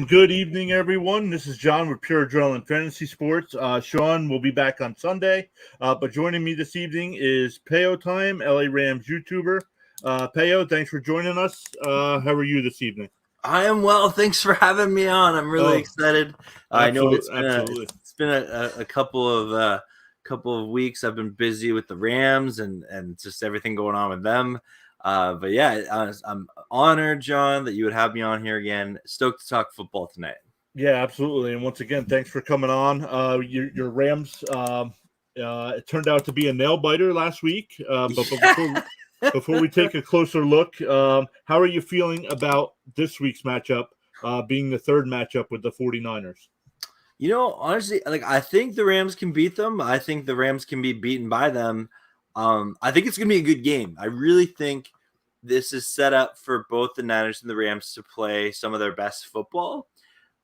Good evening, everyone. This is John with Pure Adrenaline Fantasy Sports. Sean will be back on Sunday, but joining me this evening is Peo Time, LA Rams YouTuber. Peo, thanks for joining us. How are you this evening? I am well. Thanks for having me on. I'm really excited. I know Absolutely. it's been a couple of weeks. I've been busy with the Rams and just everything going on with them. But yeah, I'm honored, John, that you would have me on here again. Stoked to talk football tonight. Yeah, absolutely. And once again, thanks for coming on. Your Rams, it turned out to be a nail biter last week. But before we take a closer look, how are you feeling about this week's matchup, being the third matchup with the 49ers? You know, honestly, I think the Rams can beat them. I think the Rams can be beaten by them. I think it's going to be a good game. I really think this is set up for both the Niners and the Rams to play some of their best football.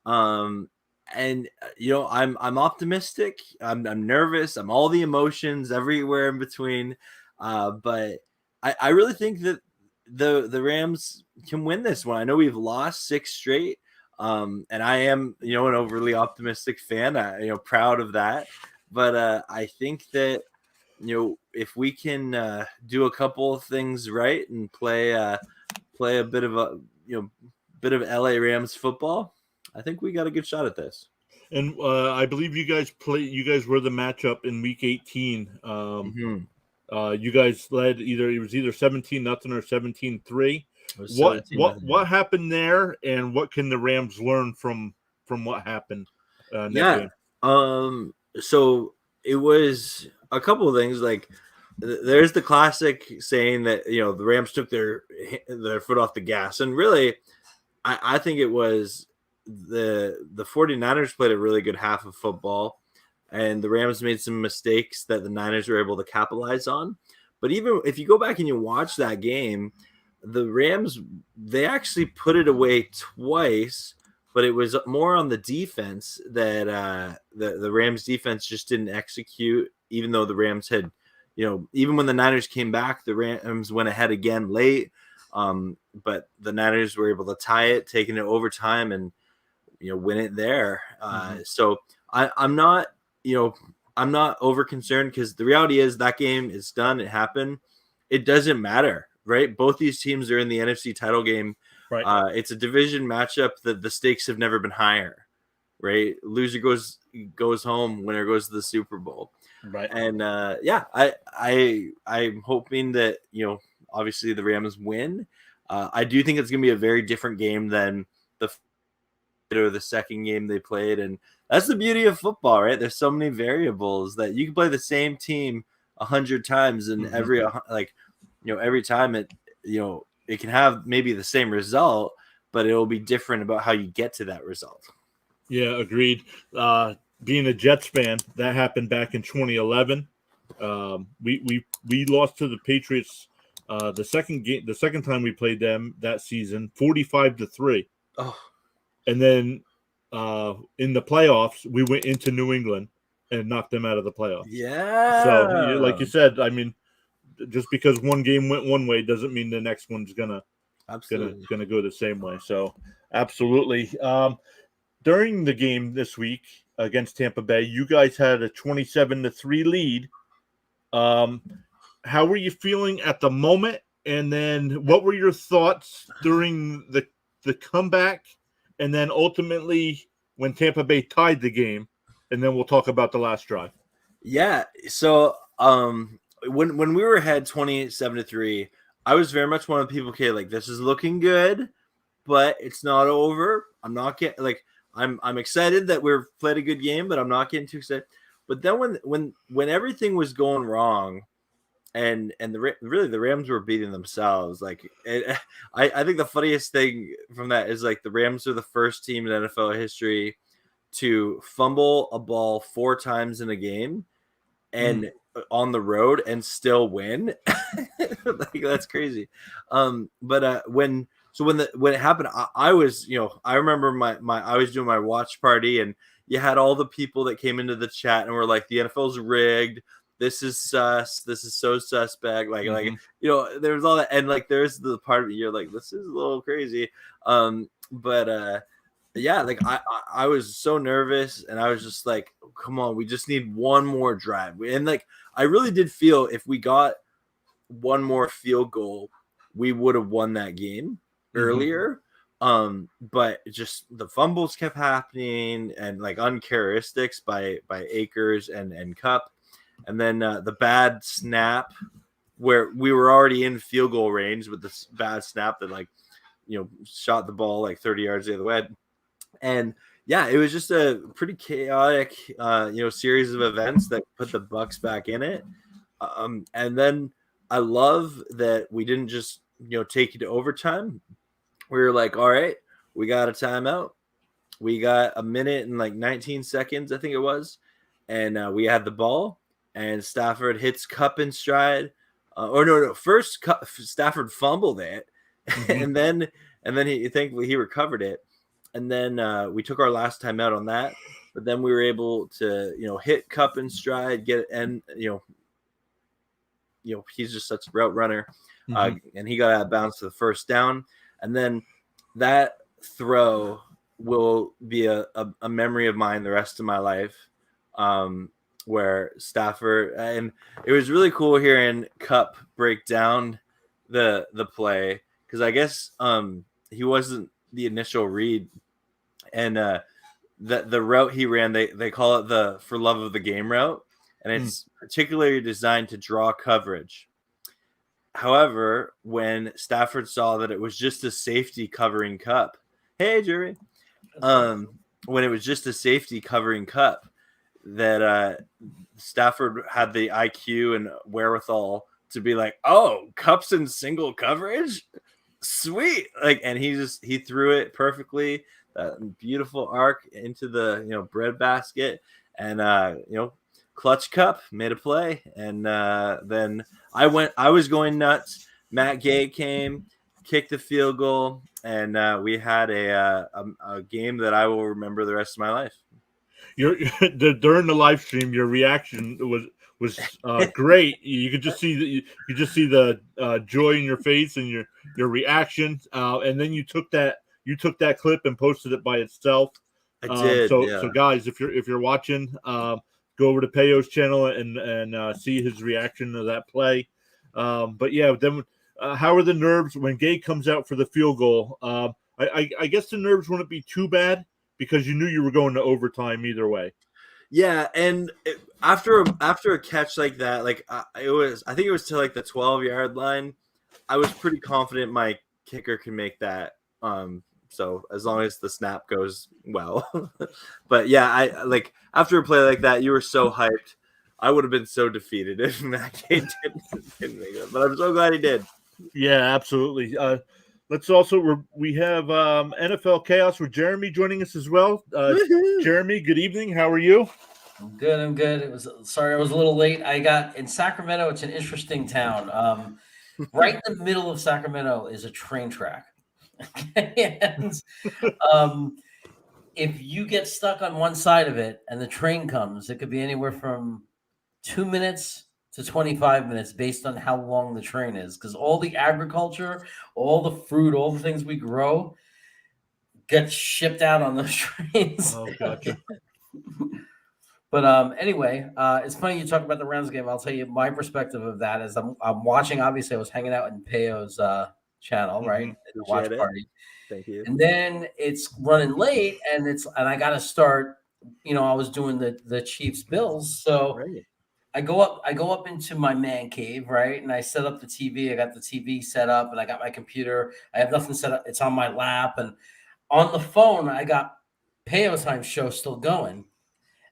And I'm optimistic. I'm nervous. I'm all the emotions everywhere in between. But I really think that the Rams can win this one. I know we've lost 6 straight. And I am, an overly optimistic fan. Proud of that. But I think that if we can do a couple of things right and play a bit of LA Rams football, I think we got a good shot at this. And I believe you guys were the matchup in week 18. You guys led it was either 17-0 or 17-3. What happened there, and what can the Rams learn from what happened in that game? So it was a couple of things. Like, there's the classic saying that the Rams took their foot off the gas, and really I think it was the 49ers played a really good half of football, and the Rams made some mistakes that the Niners were able to capitalize on. But even if you go back and you watch that game, the Rams, they actually put it away twice, but it was more on the defense that the Rams defense just didn't execute, even though the Rams had, even when the Niners came back, the Rams went ahead again late. But the Niners were able to tie it, taking it overtime, and win it there. So I'm not over concerned, because the reality is that game is done. It happened. It doesn't matter, right? Both these teams are in the NFC title game. Right. It's a division matchup that the stakes have never been higher, right? Loser goes home, winner goes to the Super Bowl. Right. And I'm hoping that, obviously the Rams win. I do think it's going to be a very different game than the second game they played. And that's the beauty of football, right? There's so many variables that you can play the same team 100 times, and every time it can have maybe the same result, but it will be different about how you get to that result. Yeah, agreed. Being a Jets fan, that happened back in 2011. We lost to the Patriots the second time we played them that season, 45-3. Oh. And then in the playoffs, we went into New England and knocked them out of the playoffs. Yeah. So, like you said, I mean, just because one game went one way doesn't mean the next one's gonna go the same way. So, absolutely. During the game this week against Tampa Bay, you guys had a 27-3 lead. How were you feeling at the moment? And then what were your thoughts during the comeback? And then ultimately when Tampa Bay tied the game? And then we'll talk about the last drive. Yeah. So when we were ahead 27-3, I was very much one of the people, okay, like, this is looking good, but it's not over. I'm not getting I'm excited that we've played a good game, but I'm not getting too excited. But then when everything was going wrong, and the Rams were beating themselves, I think the funniest thing from that is, the Rams are the first team in NFL history to fumble a ball 4 times in a game and on the road and still win. That's crazy. But when it happened, I was, I remember I was doing my watch party, and you had all the people that came into the chat and were like, the NFL's rigged. This is sus. This is so suspect. There was all that. And there's the part of you're like, this is a little crazy. But yeah, like I was so nervous, and I was just like, come on, we just need one more drive. And like I really did feel if we got one more field goal, we would have won that game earlier. But just the fumbles kept happening, and like uncharacteristics by Akers and Cup, and then the bad snap where we were already in field goal range with this bad snap that like shot the ball like 30 yards the other way. And yeah, it was just a pretty chaotic series of events that put the Bucks back in it. And then I love that we didn't just take it to overtime. We were like, all right, we got a timeout. We got a minute and like 19 seconds, I think it was, and we had the ball. And Stafford hits Cup in stride. First Stafford fumbled it, and then he thankfully he recovered it. And then we took our last timeout on that, but then we were able to hit Cup in stride, get and he's just such a route runner, and he got out of bounds to the first down. And then that throw will be a memory of mine the rest of my life, where Stafford, and it was really cool hearing Cup break down the play, because I guess he wasn't the initial read, and the route he ran, they call it the for love of the game route, and it's particularly designed to draw coverage. However, when Stafford saw that it was just a safety covering Cup, hey Jerry, when it was just a safety covering Cup, that Stafford had the IQ and wherewithal to be like, oh, Cup's in single coverage, sweet, like, and he threw it perfectly, beautiful arc into the bread basket, and clutch Cup made a play, and then I was going nuts. Matt Gay came, kicked the field goal, and we had a game that I will remember the rest of my life. During the live stream, your reaction was great. You could just see the joy in your face and your reaction. And then you took that clip and posted it by itself. I did. So guys, if you're watching, go over to Peyo's channel and see his reaction to that play. But yeah, then how are the nerves when Gay comes out for the field goal? I guess the nerves wouldn't be too bad, because you knew you were going to overtime either way. Yeah, and after a catch like that, like I think it was to like the 12-yard line. I was pretty confident my kicker can make that. So as long as the snap goes well, but yeah, I like after a play like that, you were so hyped. I would have been so defeated if Matt Gay didn't make it, but I'm so glad he did. Yeah, absolutely. Let's also we have NFL Chaos with Jeremy joining us as well. Jeremy, good evening. How are you? I'm good. It was sorry I was a little late. I got in Sacramento. It's an interesting town. Right in the middle of Sacramento is a train track. And, if you get stuck on one side of it and the train comes, it could be anywhere from 2 minutes to 25 minutes based on how long the train is, because all the agriculture, all the fruit, all the things we grow get shipped out on those trains. Oh, gotcha. But anyway, it's funny you talk about the Rams game. I'll tell you my perspective of that is I'm watching. Obviously, I was hanging out in Peyo's channel, right? The watch party. Thank you. And then it's running late, and I got to start. I was doing the Chiefs Bills, so Right. I go up into my man cave, right? And I set up the TV. I got the TV set up, and I got my computer. I have nothing set up. It's on my lap, and on the phone, I got Peyo Time show still going.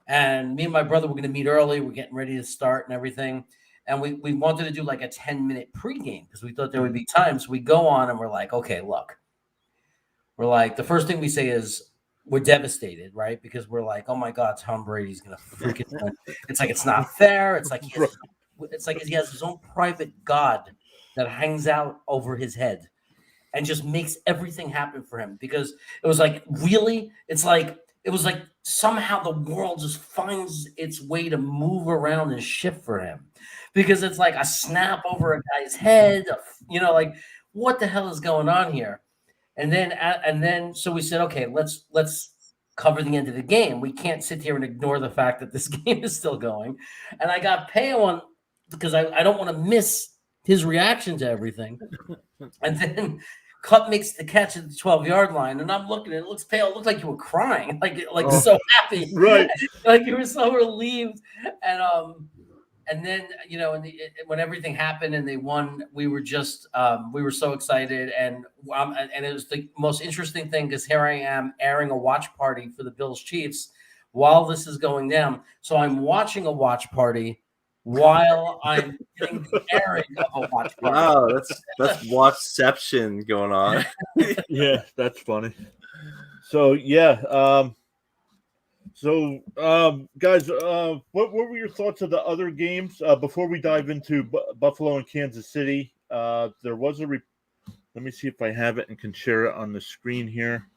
And me and my brother were going to meet early. We're getting ready to start and everything. And we wanted to do like a 10-minute pregame because we thought there would be time. So we go on and we're like, okay, look. We're like, the first thing we say is we're devastated, right? Because we're like, oh my God, Tom Brady's going to freaking win. It's like, it's not fair. It's like he has his own private God that hangs out over his head and just makes everything happen for him. Because it was like, really? It was like somehow the world just finds its way to move around and shift for him, because it's like a snap over a guy's head, like what the hell is going on here? And then so we said, okay, let's cover the end of the game. We can't sit here and ignore the fact that this game is still going. And I got Peo on because I don't want to miss his reaction to everything. And then Cup makes the catch at the 12-yard line, and I'm looking, and it looks pale. It looked like you were crying, like so happy, Right. like you were so relieved. And then when everything happened and they won, we were just we were so excited, and it was the most interesting thing because here I am airing a watch party for the Bills Chiefs while this is going down. So I'm watching a watch party while I'm getting the airing of a watch party. Wow, that's watchception going on. Yeah, that's funny. So yeah, guys, what were your thoughts of the other games before we dive into Buffalo and Kansas City? There was a let me see if I have it and can share it on the screen here.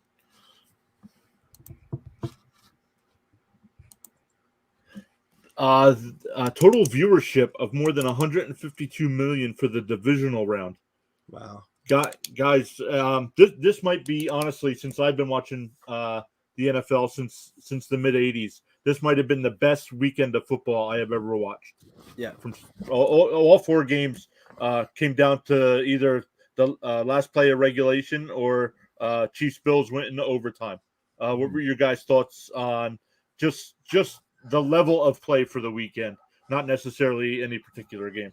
Total viewership of more than 152 million for the divisional round. Wow. Guys, this might be, honestly, since I've been watching the NFL since the mid 80s, this might have been the best weekend of football I have ever watched. Yeah. From all four games came down to either the last play of regulation or Chiefs Bills went into overtime. What were your guys' thoughts on just the level of play for the weekend, not necessarily any particular game?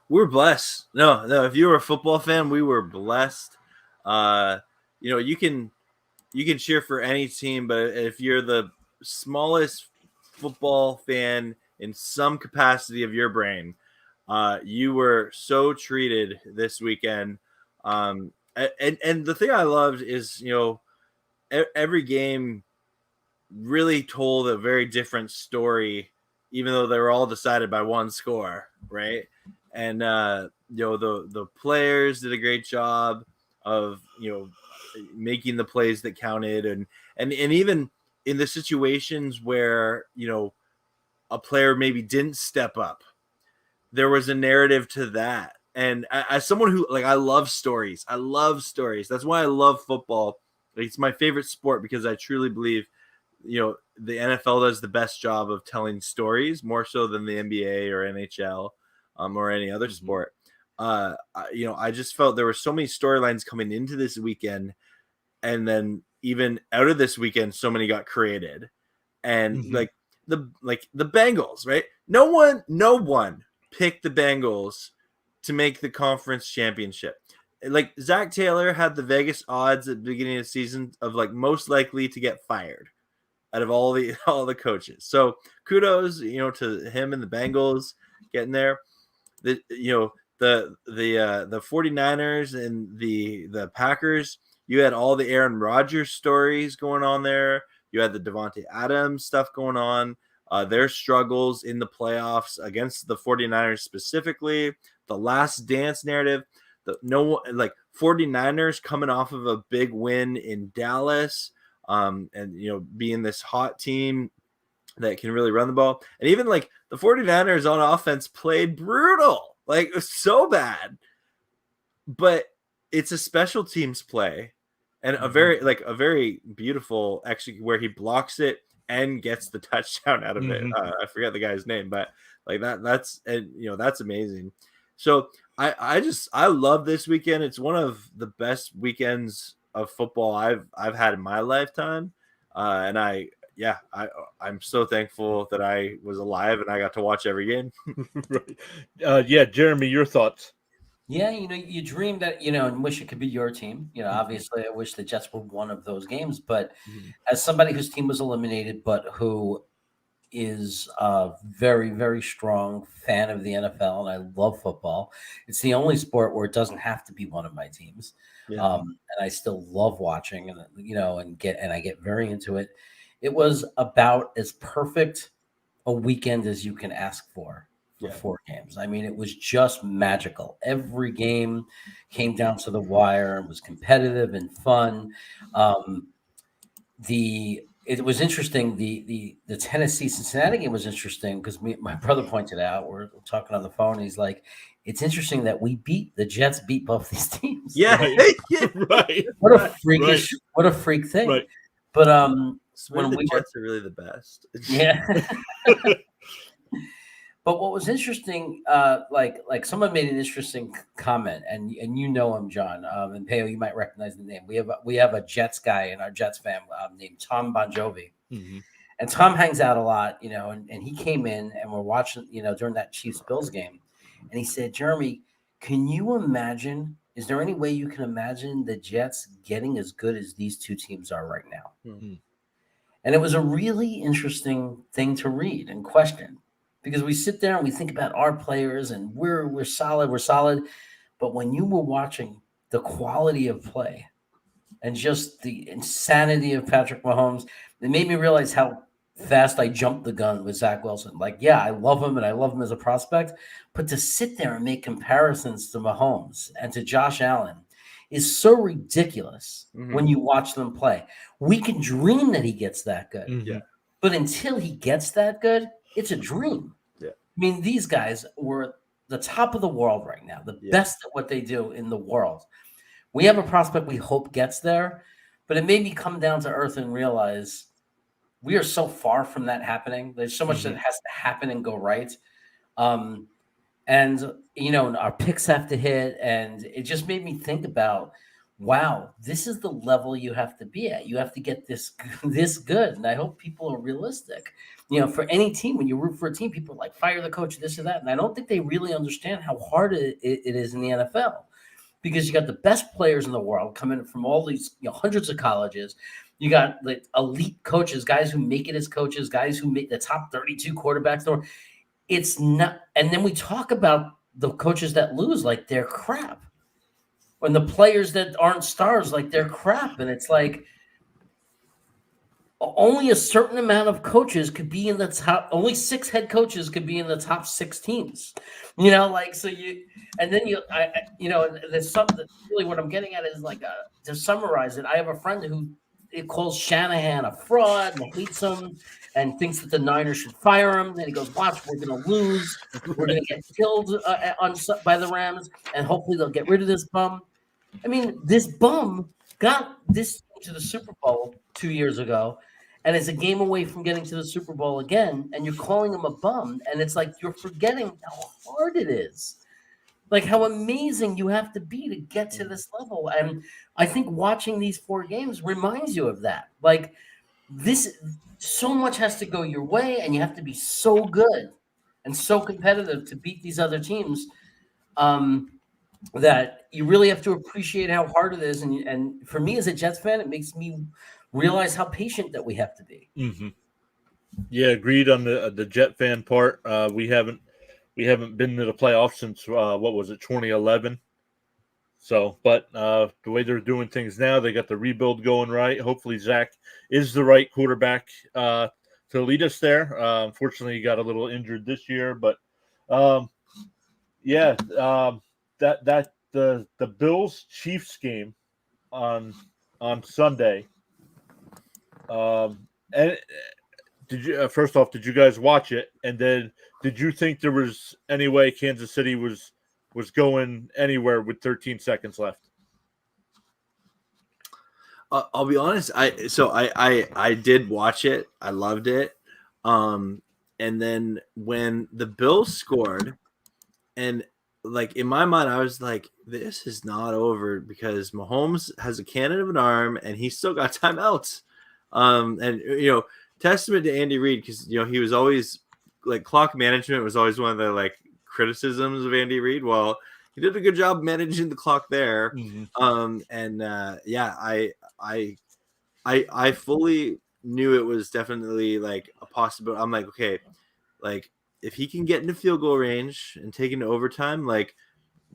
We're blessed. No. If you were a football fan, we were blessed. You can cheer for any team, but if you're the smallest football fan in some capacity of your brain, you were so treated this weekend. And the thing I loved is, every game really told a very different story, even though they were all decided by one score, right? And the players did a great job of making the plays that counted, and even in the situations where a player maybe didn't step up, there was a narrative to that. And as someone who I love stories, that's why I love football. It's my favorite sport because I truly believe the NFL does the best job of telling stories, more so than the NBA or NHL or any other sport. I just felt there were so many storylines coming into this weekend, and then even out of this weekend, so many got created. And the Bengals, right? No one picked the Bengals to make the conference championship. Like, Zach Taylor had the Vegas odds at the beginning of the season of most likely to get fired out of all the coaches. So kudos, to him and the Bengals getting there. The 49ers and the Packers, you had all the Aaron Rodgers stories going on there. You had the Devontae Adams stuff going on. Their struggles in the playoffs against the 49ers specifically. The last dance narrative. 49ers coming off of a big win in Dallas. And being this hot team that can really run the ball. And even the 49ers on offense played brutal. It was so bad. But it's a special teams play and a very beautiful where he blocks it and gets the touchdown out of it. I forget the guy's name, but that's amazing. So I love this weekend. It's one of the best weekends of football I've had in my lifetime. And I'm so thankful that I was alive and I got to watch every game. Right. Jeremy, your thoughts? Yeah, you dream that, and wish it could be your team. Obviously I wish the Jets were one of those games, but as somebody whose team was eliminated, but who is a very, very strong fan of the NFL, and I love football. It's the only sport where it doesn't have to be one of my teams. Yeah. And I still love watching, and I get very into it. It was about as perfect a weekend as you can ask for 4 games. I mean, it was just magical. Every game came down to the wire and was competitive and fun. The it was interesting. The Tennessee Cincinnati game was interesting because my brother pointed out, we're talking on the phone. He's like, it's interesting that the Jets beat both these teams. Yeah, Right. Right. What a Right. freakish, what a freak thing. Right. But Swear when the we were, Jets are really the best. yeah. But what was interesting, like someone made an interesting comment, and you know him, John, and Peo, you might recognize the name. We have a Jets guy in our Jets fan named Tom Bon Jovi, Mm-hmm. and Tom hangs out a lot, and he came in and we're watching, during that Chiefs Bills game, and he said, Jeremy, can you imagine? Is there any way you can imagine the Jets getting as good as these two teams are right now? Mm-hmm. And it was a really interesting thing to read and question, because we sit there and we think about our players and we're solid. But when you were watching the quality of play and just the insanity of Patrick Mahomes, it made me realize how fast I jumped the gun with Zach Wilson. Like, yeah, I love him and I love him as a prospect, but to sit there and make comparisons to Mahomes and to Josh Allen is so ridiculous when you watch them play. We can dream that he gets that good. Mm-hmm. Yeah. But until he gets that good, it's a dream. Yeah. I mean, these guys were the top of the world right now, the best at what they do in the world. We have a prospect we hope gets there, but it made me come down to earth and realize we are so far from that happening. There's so much that has to happen and go right. And, our picks have to hit. And it just made me think about, wow, this is the level you have to be at. You have to get this good. And I hope people are realistic. For any team, when you root for a team, people are like, fire the coach, this or that. And I don't think they really understand how hard it is in the NFL, because you got the best players in the world coming from all these hundreds of colleges. You got like elite coaches, guys who make it as coaches, guys who make the top 32 quarterbacks. It's not, and then we talk about the coaches that lose like they're crap, and the players that aren't stars like they're crap, and it's like only a certain amount of coaches could be in the top. Only 6 head coaches could be in the top 6 teams. So and then there's something. Really, what I'm getting at is to summarize it. I have a friend who calls Shanahan a fraud and hates him and thinks that the Niners should fire him. Then he goes, "Watch, we're going to lose. We're going to get killed by the Rams, and hopefully they'll get rid of this bum." I mean, this bum got this to the Super Bowl 2 years ago, and is a game away from getting to the Super Bowl again, and you're calling him a bum, and it's like you're forgetting how hard it is. Like how amazing you have to be to get to this level. And I think watching these 4 games reminds you of that. Like so much has to go your way, and you have to be so good and so competitive to beat these other teams that you really have to appreciate how hard it is. And for me as a Jets fan, it makes me realize how patient that we have to be. Mm-hmm. Yeah, agreed on the Jet fan part. We haven't been to the playoffs since what was it, 2011? So, but the way they're doing things now, they got the rebuild going right. Hopefully, Zach is the right quarterback to lead us there. Unfortunately, he got a little injured this year, but that the Bills Chiefs game on Sunday. And did you first off, did you guys watch it? And then did you think there was any way Kansas City was going anywhere with 13 seconds left? I'll be honest. I did watch it. I loved it. And then when the Bills scored, and like in my mind, I was like, this is not over, because Mahomes has a cannon of an arm and he's still got timeouts. And testament to Andy Reid, because he was always like, clock management was always one of the like criticisms of Andy Reid. Well, he did a good job managing the clock there. Mm-hmm. I fully knew it was definitely like a possibility. I'm like, okay, like if he can get into field goal range and take into overtime, like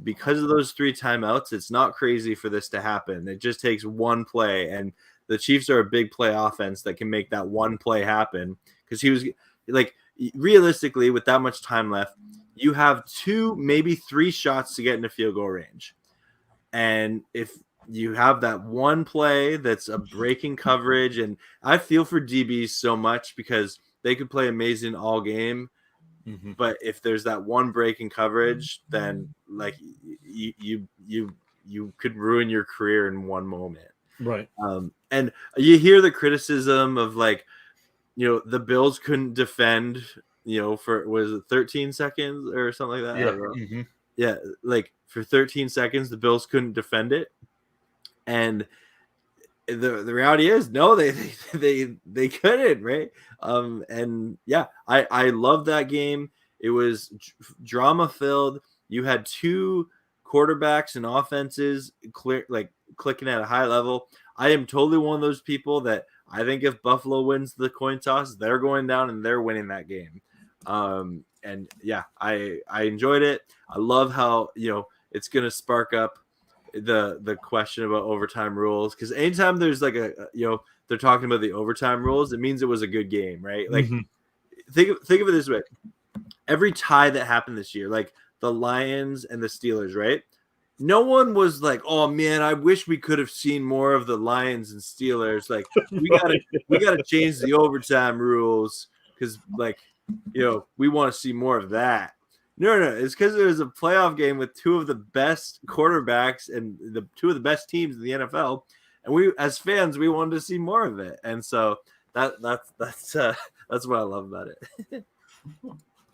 because of those 3 timeouts, it's not crazy for this to happen. It just takes one play, and the Chiefs are a big play offense that can make that one play happen. Because he was like, realistically, with that much time left, you have 2, maybe 3 shots to get into field goal range. And if you have that one play that's a breaking coverage, and I feel for DBs so much because they could play amazing all game, but if there's that one breaking coverage, then like you could ruin your career in one moment. Right. And you hear the criticism of like, the Bills couldn't defend, for was it 13 seconds or something like that? I don't know. Yeah, like for 13 seconds, the Bills couldn't defend it. And the reality is, no, they couldn't, right? And yeah, I love that game. It was drama filled. You had two quarterbacks and offenses clicking at a high level. I am totally one of those people that I think if Buffalo wins the coin toss, they're going down and they're winning that game. And yeah, I enjoyed it. I love how it's going to spark up the question about overtime rules, because anytime there's like they're talking about the overtime rules, it means it was a good game, right? Like think of it this way: every tie that happened this year, like the Lions and the Steelers, right? No one was like, "Oh man, I wish we could have seen more of the Lions and Steelers." Like we gotta change the overtime rules because we want to see more of that. No, it's because it was a playoff game with two of the best quarterbacks and the two of the best teams in the NFL, and we, as fans, we wanted to see more of it, and so that's what I love about it.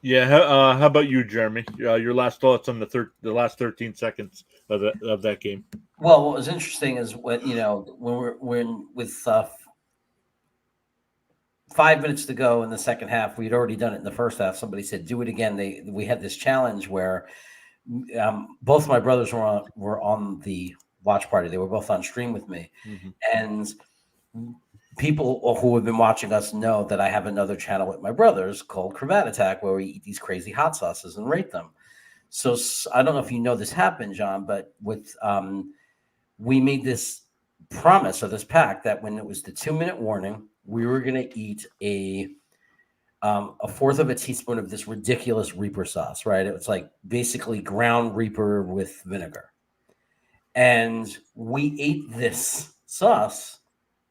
Yeah. How about you, Jeremy? Your last thoughts on the last 13 seconds of that game? Well, what was interesting is when with 5 minutes to go in the second half, we'd already done it in the first half. Somebody said, "Do it again." We had this challenge where both my brothers were on the watch party. They were both on stream with me, and people who have been watching us know that I have another channel with my brothers called Cravat Attack, where we eat these crazy hot sauces and rate them. So I don't know if you know this happened, John, but we made this promise or this pact that when it was the 2-minute warning, we were going to eat a fourth of a teaspoon of this ridiculous Reaper sauce, right? It was like basically ground Reaper with vinegar. And we ate this sauce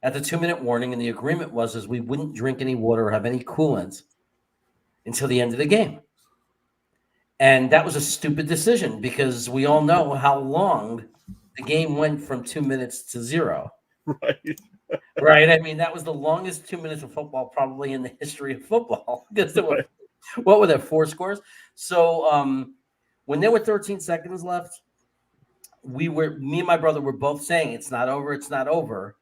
at the 2-minute warning. And the agreement was we wouldn't drink any water or have any coolant until the end of the game. And that was a stupid decision because we all know how long the game went from 2 minutes to 0. Right. Right. I mean, that was the longest 2 minutes of football probably in the history of football. What were there, 4 scores? So when there were 13 seconds left, me and my brother were both saying it's not over. It's not over.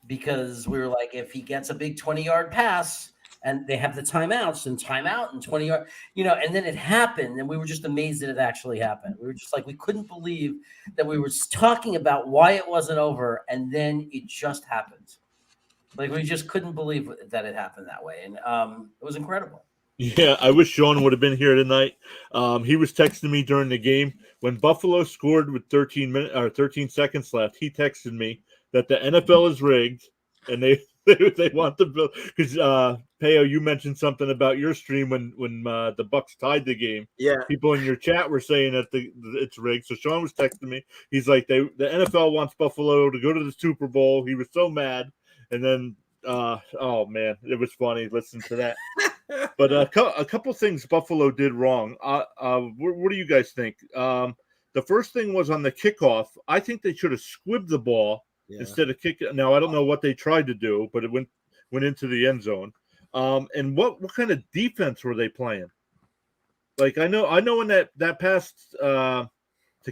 Because we were like, if he gets a big 20-yard pass and they have the timeouts and 20-yard, and then it happened. And we were just amazed that it actually happened. We were just like, we couldn't believe that we were talking about why it wasn't over. And then it just happened. Like, we just couldn't believe that it happened that way. And it was incredible. Yeah, I wish Sean would have been here tonight. He was texting me during the game when Buffalo scored with 13 seconds left. He texted me that the NFL is rigged and they want the Bill because Peo, you mentioned something about your stream when the Bucks tied the game. Yeah, people in your chat were saying that it's rigged. So Sean was texting me. He's like, the NFL wants Buffalo to go to the Super Bowl. He was so mad, and then oh man, it was funny. Listen to that. But a couple things Buffalo did wrong. What do you guys think? The first thing was on the kickoff. I think they should have squibbed the ball instead of kicking. Now I don't know what they tried to do, but it went into the end zone. And what kind of defense were they playing? Like I know when that pass to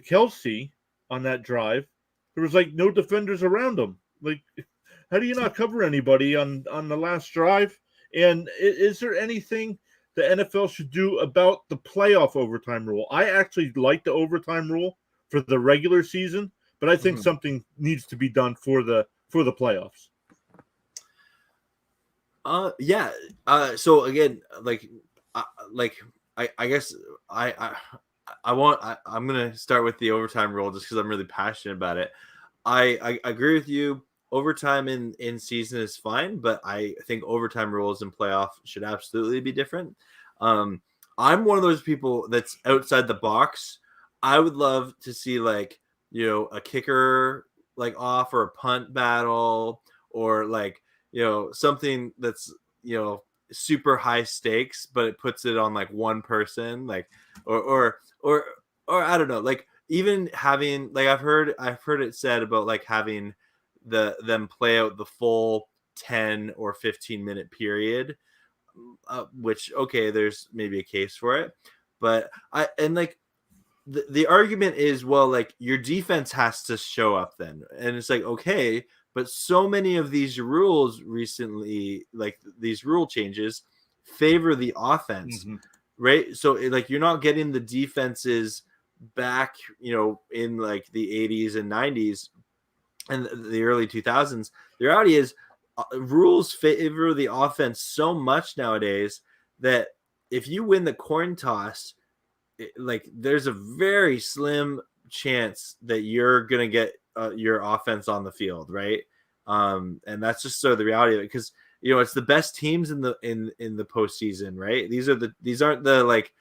Kelsey on that drive, there was like no defenders around him. Like, how do you not cover anybody on the last drive? And is there anything the NFL should do about the playoff overtime rule? I actually like the overtime rule for the regular season, but I think something needs to be done for the playoffs. Yeah. So again, I guess I'm gonna start with the overtime rule just because I'm really passionate about it. I agree with you. Overtime in season is fine, but I think overtime rules in playoff should absolutely be different. I'm one of those people that's outside the box. I would love to see like a kicker like off, or a punt battle, or like, something that's, super high stakes, but it puts it on like one person, like, or I don't know, like even having, like, I've heard it said about like having them play out the full 10 or 15-minute period, which, okay, there's maybe a case for it, but the argument is, well, like, your defense has to show up then, and it's like, okay, but so many of these rules recently, like these rule changes, favor the offense, right? So like, you're not getting the defenses back, in like the 80s and 90s and the early 2000s. The reality is, rules favor the offense so much nowadays that if you win the coin toss, like, there's a very slim chance that you're gonna get your offense on the field, right? And that's just sort of the reality of it, because it's the best teams in the postseason, right? These aren't the like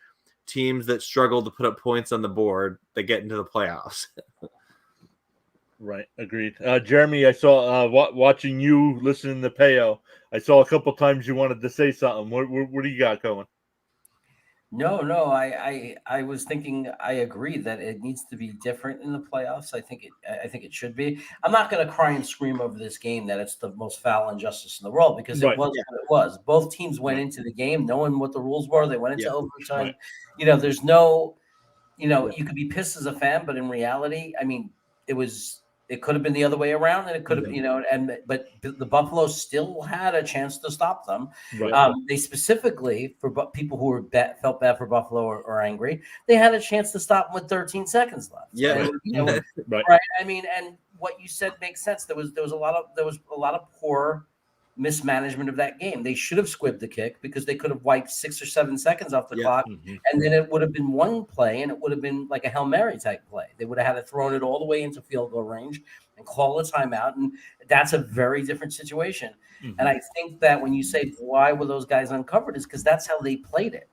teams that struggle to put up points on the board that get into the playoffs. Right, agreed. Jeremy, I saw watching you listening to Peo. I saw a couple times you wanted to say something. What do you got going? No, I was thinking, I agree that it needs to be different in the playoffs. I think it should be. I'm not going to cry and scream over this game that it's the most foul injustice in the world, because it was what it was. Both teams went into the game knowing what the rules were. They went into overtime. Right. There's no, you could be pissed as a fan, but in reality, I mean, it could have been the other way around, and it could have, but the Buffalo still had a chance to stop them. Right. They specifically, for people who were felt bad for Buffalo or angry, they had a chance to stop them with 13 seconds left. Yeah, and, right. I mean, and what you said makes sense. There was a lot of poor mismanagement of that game. They should have squibbed the kick, because they could have wiped 6 or 7 seconds off the clock, and then it would have been one play, and it would have been like a Hail Mary type play. They would have had to thrown it all the way into field goal range and call a timeout, and that's a very different situation. And I think that when you say, why were those guys uncovered, is because that's how they played it.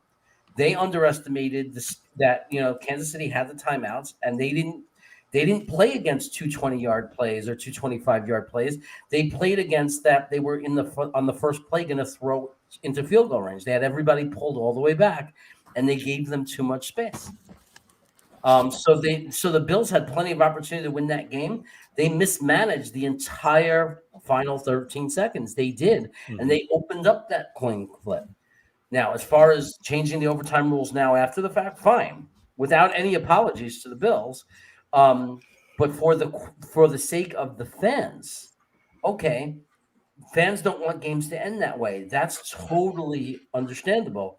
They underestimated that Kansas City had the timeouts, and they didn't play against 220-yard plays or 225-yard plays. They played against that. They were on the first play going to throw into field goal range. They had everybody pulled all the way back, and they gave them too much space. So the Bills had plenty of opportunity to win that game. They mismanaged the entire final 13 seconds. They did, and they opened up that coin flip. Now, as far as changing the overtime rules now after the fact, fine, without any apologies to the Bills. But for the sake of the fans, okay, fans don't want games to end that way. That's totally understandable.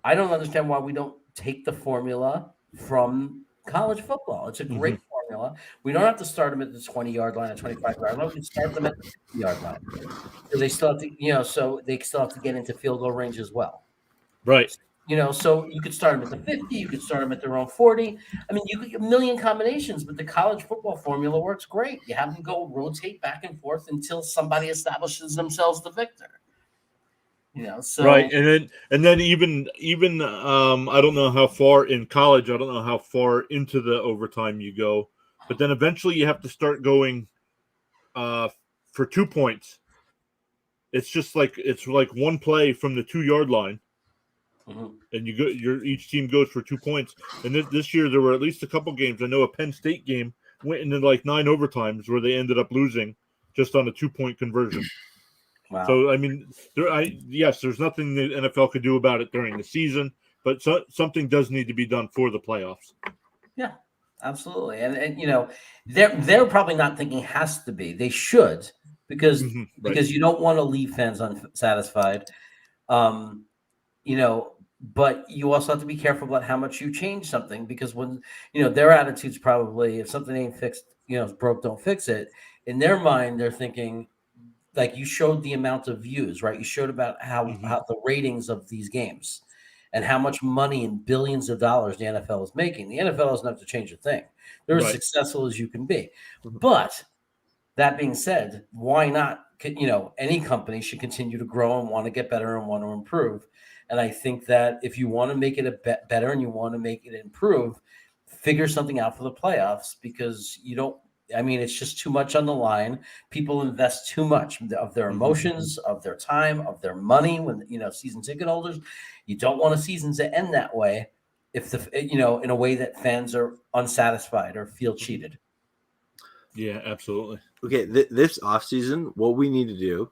I don't understand why we don't take the formula from college football. It's a great formula. We don't have to start them at the 20-yard line or 25-yard line. We can start them at the 50-yard line. So they still have to, so they still have to get into field goal range as well. Right. So you could start them at the 50, you could start them at their own 40. I mean, you could get a million combinations, but the college football formula works great. You have them go rotate back and forth until somebody establishes themselves the victor. So right, and then even I don't know how far in college, I don't know how far into the overtime you go, but then eventually you have to start going for 2 points. It's just like one play from the 2-yard line. And each team goes for 2 points. And this year there were at least a couple games. I know a Penn State game went into like 9 overtimes where they ended up losing just on a 2-point conversion. Wow. So I mean, there's nothing the NFL could do about it during the season, but something does need to be done for the playoffs. Yeah, absolutely. And they're probably not thinking has to be. They should, because you don't want to leave fans unsatisfied. But you also have to be careful about how much you change something, because when, their attitude's probably, if something ain't fixed, it's broke, don't fix it. In their mind, they're thinking, like, you showed the amount of views, right? You showed about how the ratings of these games and how much money and billions of dollars the NFL is making. The NFL doesn't have to change a thing. They're as successful as you can be. But that being said, why not? Any company should continue to grow and want to get better and want to improve. And I think that if you want to make it better and you want to make it improve, figure something out for the playoffs, because you don't. I mean, it's just too much on the line. People invest too much of their emotions, of their time, of their money. When season ticket holders, you don't want a season to end that way. If in a way that fans are unsatisfied or feel cheated. Yeah, absolutely. Okay, this offseason, what we need to do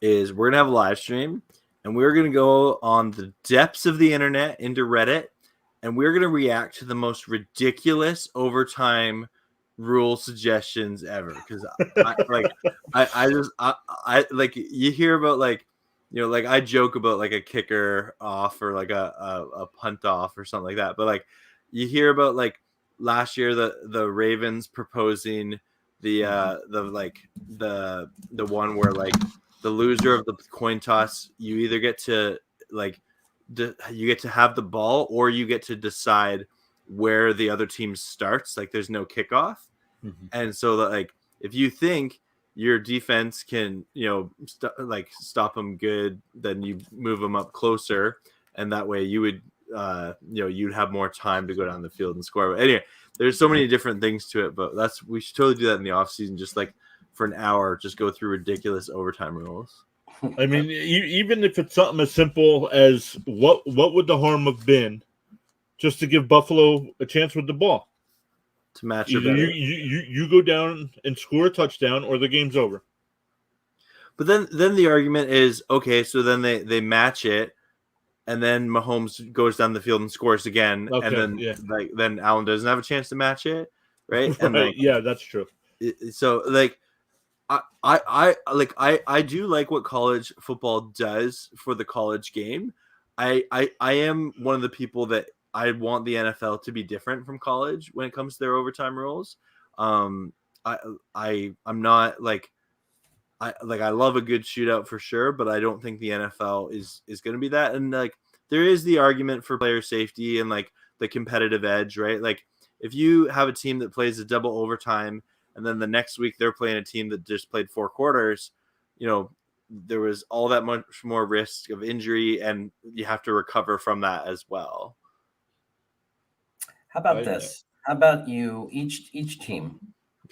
is we're gonna have a live stream, and we're gonna go on the depths of the internet into Reddit, and we're gonna react to the most ridiculous overtime rule suggestions ever. Because I like, you hear about like, like I joke about like a kicker off or like a punt off or something like that, but like you hear about like last year the Ravens proposing the one where like the loser of the coin toss, you either get to like you get to have the ball, or you get to decide where the other team starts. Like there's no kickoff. And so that, like, if you think your defense can stop them good, then you move them up closer, and that way you would you'd have more time to go down the field and score. But anyway, there's so many different things to it, but we should totally do that in the off season, just like for an hour, just go through ridiculous overtime rules. I mean, even if it's something as simple as what would the harm have been just to give Buffalo a chance with the ball? To match either you go down and score a touchdown, or the game's over. But then the argument is, okay, so then they match it, and then Mahomes goes down the field and scores again, and then then Allen doesn't have a chance to match it, right? And right, yeah, that's true. So like I do like what college football does for the college game. I am one of the people that I want the NFL to be different from college when it comes to their overtime rules. I'm not like I love a good shootout for sure, but I don't think the NFL is going to be that. And like there is the argument for player safety and like the competitive edge, right? Like if you have a team that plays a double overtime, and then the next week they're playing a team that just played 4 quarters, there was all that much more risk of injury, and you have to recover from that as well. How about this? How about each team?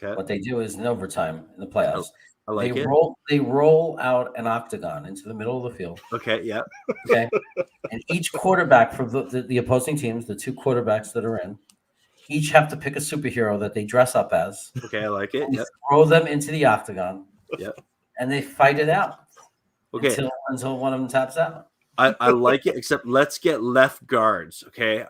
Okay. What they do is in overtime in the playoffs, I like it. They roll out an octagon into the middle of the field. Okay. Yeah. Okay. And each quarterback for the opposing teams, the 2 quarterbacks that are in, each have to pick a superhero that they dress up as. Okay, I like it. Yep. Throw them into the octagon. Yep. And they fight it out. Okay. Until one of them taps out. I like it, except let's get left guards. Okay.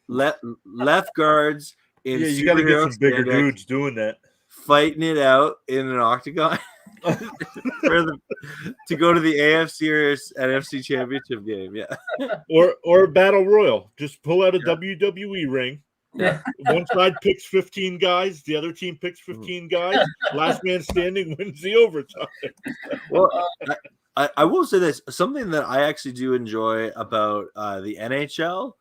Left guards in you got to get some bigger dudes doing that, fighting it out in an octagon to go to the AFC or NFC championship game. Yeah. Or a battle royal. Just pull out a WWE ring. Yeah. One side picks 15 guys, the other team picks 15 guys. Last man standing wins the overtime. Well, I will say this. Something that I actually do enjoy about the NHL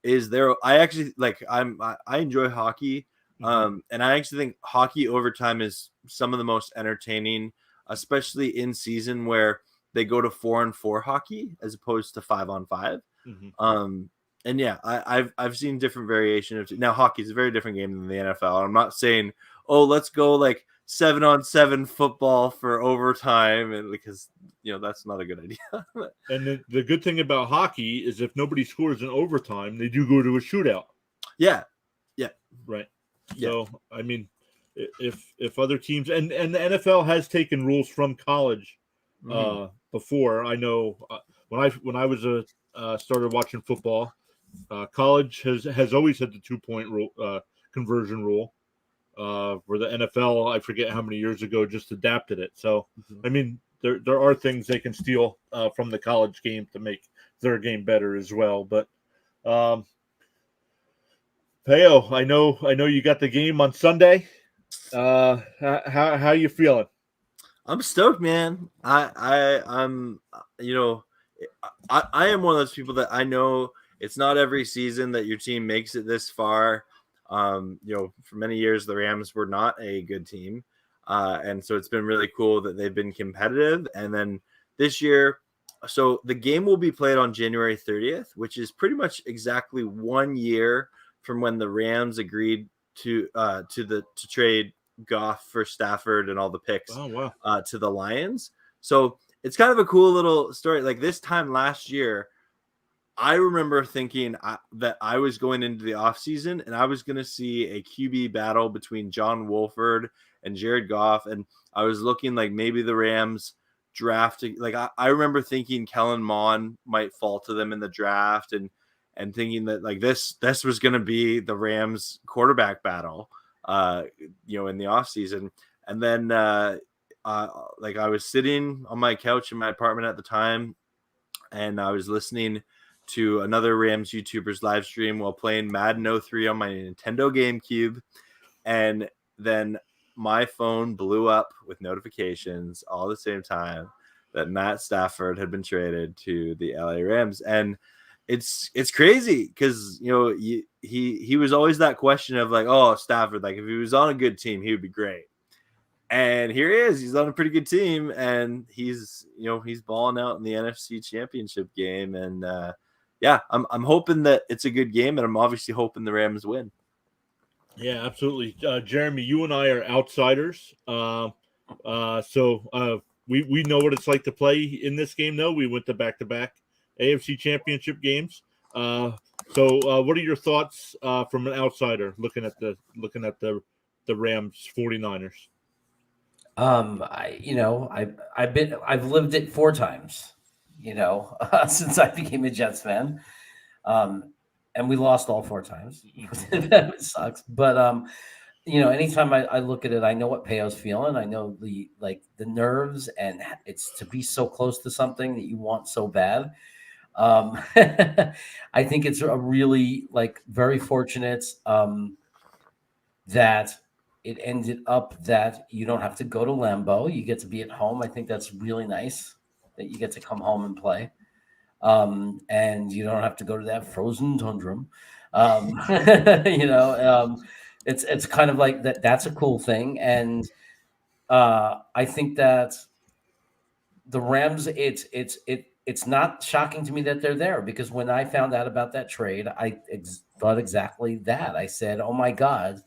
is I enjoy hockey. And I actually think hockey overtime is some of the most entertaining, especially in season where they go to 4-on-4 hockey as opposed to 5-on-5. And yeah, I've seen different variation of now. Hockey is a very different game than the NFL. I'm not saying, oh, let's go like 7-on-7 football for overtime, and because that's not a good idea. And the good thing about hockey is if nobody scores in overtime, they do go to a shootout. Yeah. Right. Yeah. So I mean, if other teams and the NFL has taken rules from college before. I know when I was started watching football, college has always had the 2-point rule, conversion rule, where the NFL, I forget how many years ago, just adapted it. So I mean, there are things they can steal from the college game to make their game better as well. But Peo, I know you got the game on Sunday. How you feeling? I'm stoked, man. I'm I am one of those people that I know it's not every season that your team makes it this far. For many years the Rams were not a good team, and so it's been really cool that they've been competitive. And then this year, so the game will be played on January 30th, which is pretty much exactly 1 year from when the Rams agreed to trade Goff for Stafford and all the picks Oh, wow. to the Lions. So it's kind of a cool little story. Like this time last year, I remember thinking that I was going into the offseason and I was going to see a QB battle between John Wolford and Jared Goff. And I was looking like maybe the Rams drafting. Like I remember thinking Kellen Mond might fall to them in the draft and thinking that like this was going to be the Rams quarterback battle, in the offseason. And then like I was sitting on my couch in my apartment at the time and I was listening to another Rams YouTuber's live stream while playing Madden 03 on my Nintendo GameCube. And then my phone blew up with notifications all at the same time that Matt Stafford had been traded to the LA Rams. And it's crazy because, he was always that question of like, oh, Stafford, like if he was on a good team, he would be great. And here he is. He's on a pretty good team and he's balling out in the NFC Championship game. And, I'm hoping that it's a good game, and I'm obviously hoping the Rams win. Yeah, absolutely. Jeremy, you and I are outsiders. So we know what it's like to play in this game, though. We went to back-to-back AFC Championship games. So what are your thoughts from an outsider looking at the Rams 49ers? I've lived it 4 times. Since I became a Jets fan. And we lost all 4 times. It sucks. But, anytime I look at it, I know what Peo's feeling. I know the nerves, and it's to be so close to something that you want so bad. I think it's a really very fortunate that it ended up that you don't have to go to Lambeau. You get to be at home. I think that's really nice that you get to come home and play. And you don't have to go to that frozen tundra. It's kind of like that. That's a cool thing. And I think that the Rams, it's not shocking to me that they're there, because when I found out about that trade, I thought exactly that. I said, oh my God,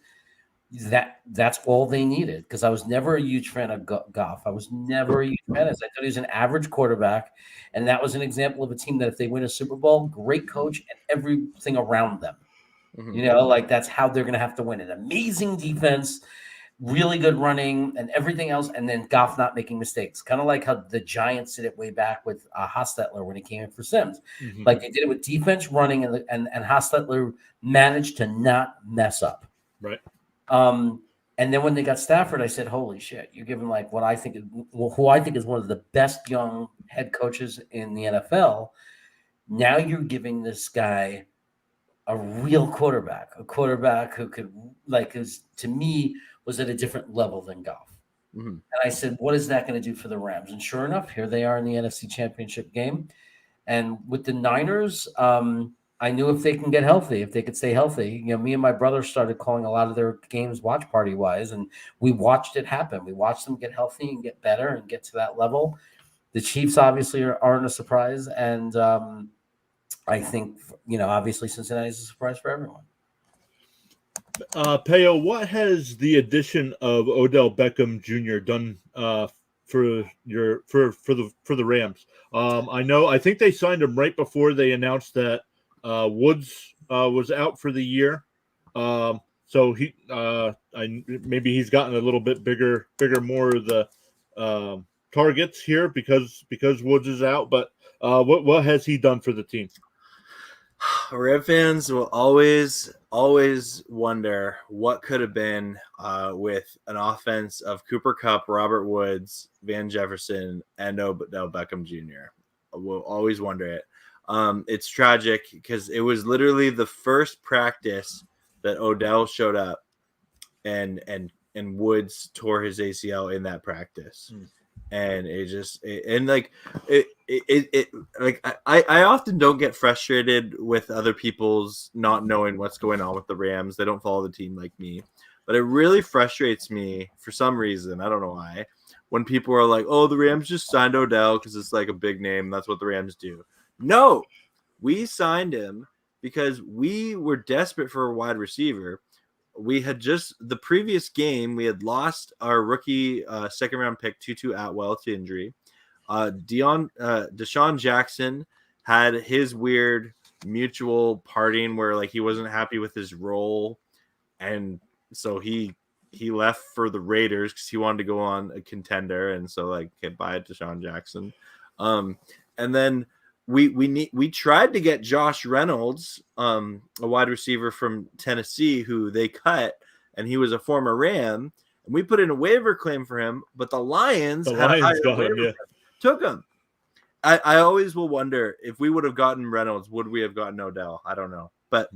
that's all they needed, because I was never a huge fan of Goff. I was never a huge fan. I thought he was an average quarterback, and that was an example of a team that if they win a Super Bowl, great coach and everything around them. Mm-hmm. That's how they're going to have to win. An amazing defense, really good running, and everything else, and then Goff not making mistakes. Kind of like how the Giants did it way back with Hostetler when he came in for Sims. Mm-hmm. Like they did it with defense, running, and Hostetler managed to not mess up. Right. And then when they got Stafford, I said, holy shit, you're giving who I think is one of the best young head coaches in the NFL. Now you're giving this guy a real quarterback, a quarterback who could to me was at a different level than Goff. Mm-hmm. And I said, what is that going to do for the Rams? And sure enough, here they are in the NFC Championship game. And with the Niners, I knew if they can get healthy, if they could stay healthy, me and my brother started calling a lot of their games watch party wise, and we watched it happen. We watched them get healthy and get better and get to that level. The Chiefs obviously aren't a surprise. And I think, obviously Cincinnati is a surprise for everyone. Peo, what has the addition of Odell Beckham Jr. done for the Rams? I think they signed him right before they announced that Woods was out for the year. So he maybe he's gotten a little bit bigger, more of the targets here because Woods is out. But what has he done for the team? Red fans will always wonder what could have been with an offense of Cooper Kupp, Robert Woods, Van Jefferson, and Odell Beckham Jr. We'll always wonder it. It's tragic because it was literally the first practice that Odell showed up, and Woods tore his ACL in that practice. And I often don't get frustrated with other people's not knowing what's going on with the Rams. They don't follow the team like me, but it really frustrates me for some reason. I don't know why. When people are like, "Oh, the Rams just signed Odell because it's like a big name. That's what the Rams do." No, we signed him because we were desperate for a wide receiver. We had just the previous game, we had lost our rookie second round pick, Tutu Atwell, to injury. Deshaun Jackson had his weird mutual parting where like he wasn't happy with his role, and so he left for the Raiders because he wanted to go on a contender, and so like okay, bye Deshaun Jackson. And then we tried to get Josh Reynolds, a wide receiver from Tennessee, who they cut, and he was a former Ram, and we put in a waiver claim for him, but the Lions took him. I always will wonder if we would have gotten Reynolds, would we have gotten Odell? I don't know. But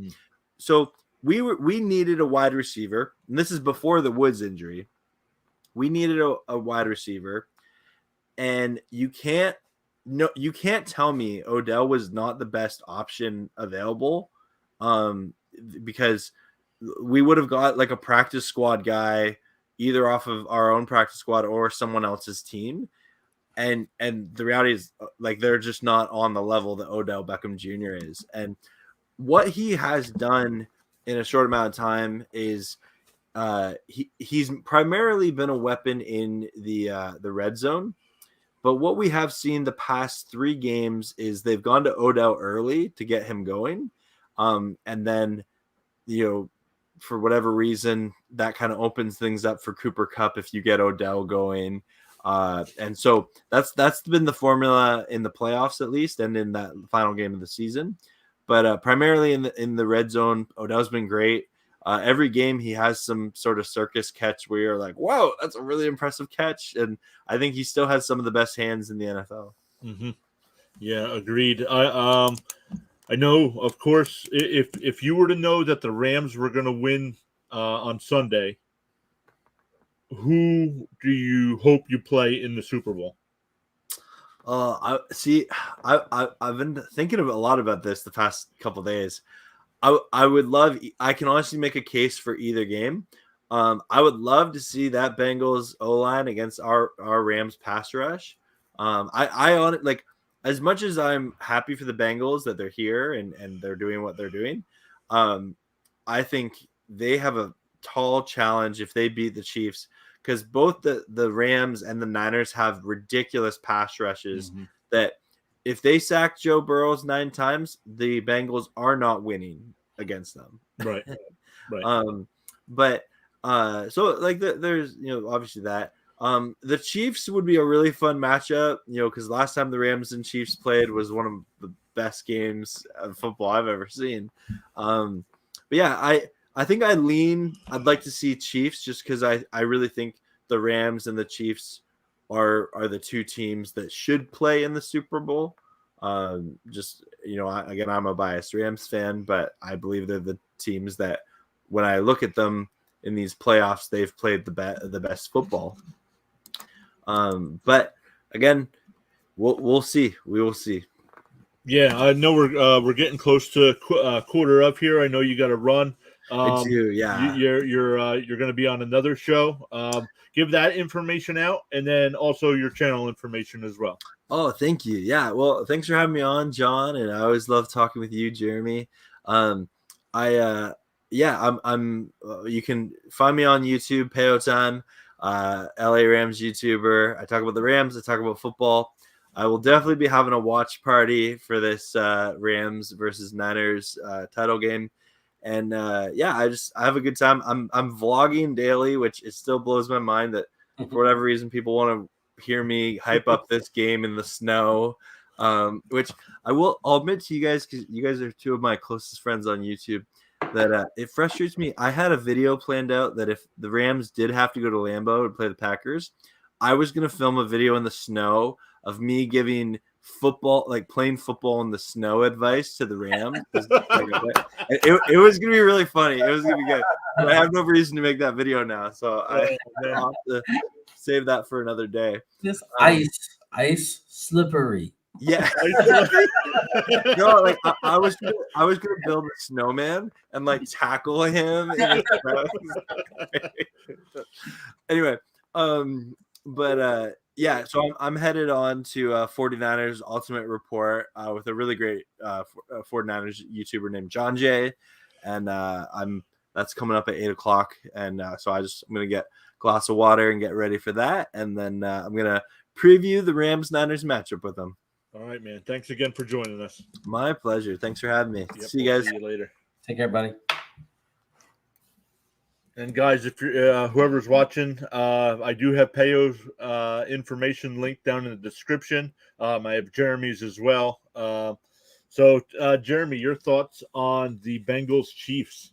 so we needed a wide receiver, and this is before the Woods injury. We needed a wide receiver, and you can't tell me Odell was not the best option available, because we would have got like a practice squad guy either off of our own practice squad or someone else's team. And the reality is like they're just not on the level that Odell Beckham Jr. is. And what he has done in a short amount of time is he's primarily been a weapon in the red zone. But what we have seen the past 3 games is they've gone to Odell early to get him going. And then, for whatever reason, that kind of opens things up for Cooper Kupp if you get Odell going. And so that's been the formula in the playoffs, at least, and in that final game of the season. But primarily in the red zone, Odell's been great. Every game he has some sort of circus catch where you're like, whoa, that's a really impressive catch. And I think he still has some of the best hands in the NFL. Mm-hmm. Yeah, agreed. I know, of course, if you were to know that the Rams were going to win on Sunday, who do you hope you play in the Super Bowl? I've been thinking a lot about this the past couple of days. I can honestly make a case for either game. I would love to see that Bengals O-line against our Rams pass rush. I on it, like, as much as I'm happy for the Bengals that they're here and they're doing what they're doing, I think they have a tall challenge if they beat the Chiefs, because both the Rams and the Niners have ridiculous pass rushes that if they sack Joe Burrows 9 times, the Bengals are not winning against them. Right. But so like there's obviously that. The Chiefs would be a really fun matchup, because last time the Rams and Chiefs played was one of the best games of football I've ever seen. But yeah, I think I'd like to see Chiefs just because I really think the Rams and the Chiefs are the 2 teams that should play in the Super Bowl. I'm a biased Rams fan, but I believe they're the teams that when I look at them in these playoffs, they've played the best football. But again, we'll see. We will see. Yeah, I know we're getting close to quarter up here. I know you got to run. I do, yeah. You're going to be on another show. Give that information out, and then also your channel information as well. Oh, thank you. Yeah, well, thanks for having me on, John. And I always love talking with you, Jeremy. I'm. You can find me on YouTube, Payo Time, LA Rams YouTuber. I talk about the Rams. I talk about football. I will definitely be having a watch party for this Rams versus Niners title game. And I have a good time. I'm vlogging daily, which it still blows my mind that for whatever reason people want to hear me hype up this game in the snow. Which I'll admit to you guys, because you guys are 2 of my closest friends on YouTube, that it frustrates me. I had a video planned out that if the Rams did have to go to Lambeau and play the Packers, I was going to film a video in the snow of me giving playing football in the snow advice to the Rams. It was going to be really funny. It was going to be good. But I have no reason to make that video now, so I'll have to save that for another day. This ice slippery. Yeah. No, like I was gonna build a snowman and like tackle him. Anyway, but Yeah, so I'm headed on to 49ers Ultimate Report with a really great 49ers YouTuber named John Jay, and that's coming up at 8:00, and so I'm gonna get a glass of water and get ready for that, and then I'm gonna preview the Rams Niners matchup with them. All right, man. Thanks again for joining us. My pleasure. Thanks for having me. Yep, See you guys. See you later. Take care, buddy. And guys, if you're whoever's watching, I do have Peyo's information linked down in the description. I have Jeremy's as well. So, Jeremy, your thoughts on the Bengals Chiefs?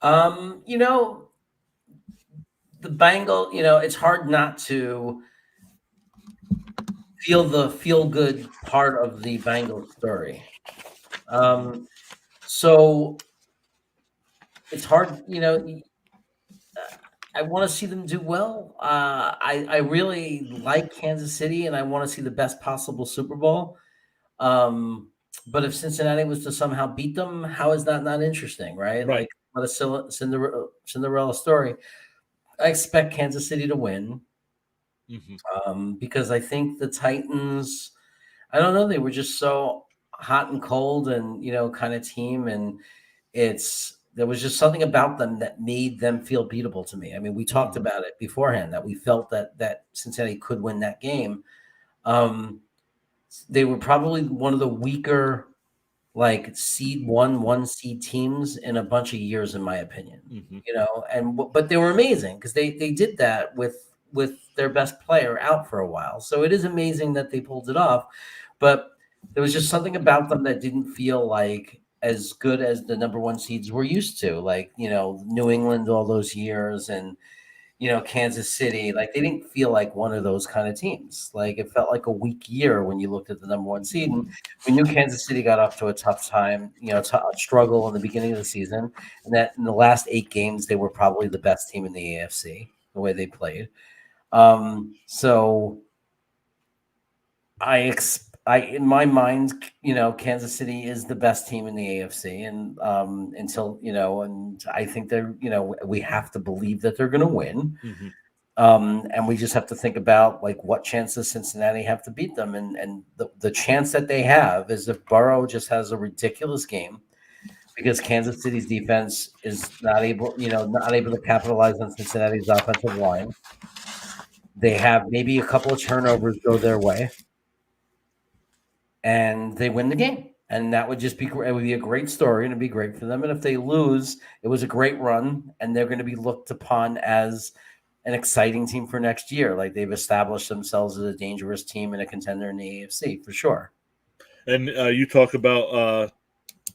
You know, the Bengal, it's hard not to feel the feel good part of the Bengals story. So it's hard, I want to see them do well. I really like Kansas City, and I want to see the best possible Super Bowl. But if Cincinnati was to somehow beat them, how is that not interesting, right? Right. Like, what a Cinderella story. I expect Kansas City to win because I think the Titans, I don't know, they were just so hot and cold and, kind of team. And there was just something about them that made them feel beatable to me. I mean, we talked about it beforehand that we felt that Cincinnati could win that game. They were probably one of the weaker, like seed one seed teams in a bunch of years, in my opinion. But they were amazing because they did that with their best player out for a while. So it is amazing that they pulled it off. But there was just something about them that didn't feel like as good as the number one seeds we're used to, like, New England all those years and, Kansas City. Like, they didn't feel like one of those kind of teams. Like, it felt like a weak year when you looked at the number one seed. And we knew Kansas City got off to a tough time, a struggle in the beginning of the season. And that in the last 8 games, they were probably the best team in the AFC, the way they played. So in my mind, Kansas City is the best team in the AFC, and and I think they're, we have to believe that they're going to win. And we just have to think about, like, what chance does Cincinnati have to beat them? And the chance that they have is if Burrow just has a ridiculous game, because Kansas City's defense is not able to capitalize on Cincinnati's offensive line. They have maybe a couple of turnovers go their way, and they win the game. And that would just be great. It would be a great story, and it'd be great for them. And if they lose, it was a great run, and they're going to be looked upon as an exciting team for next year. Like, they've established themselves as a dangerous team and a contender in the AFC for sure. And you talk about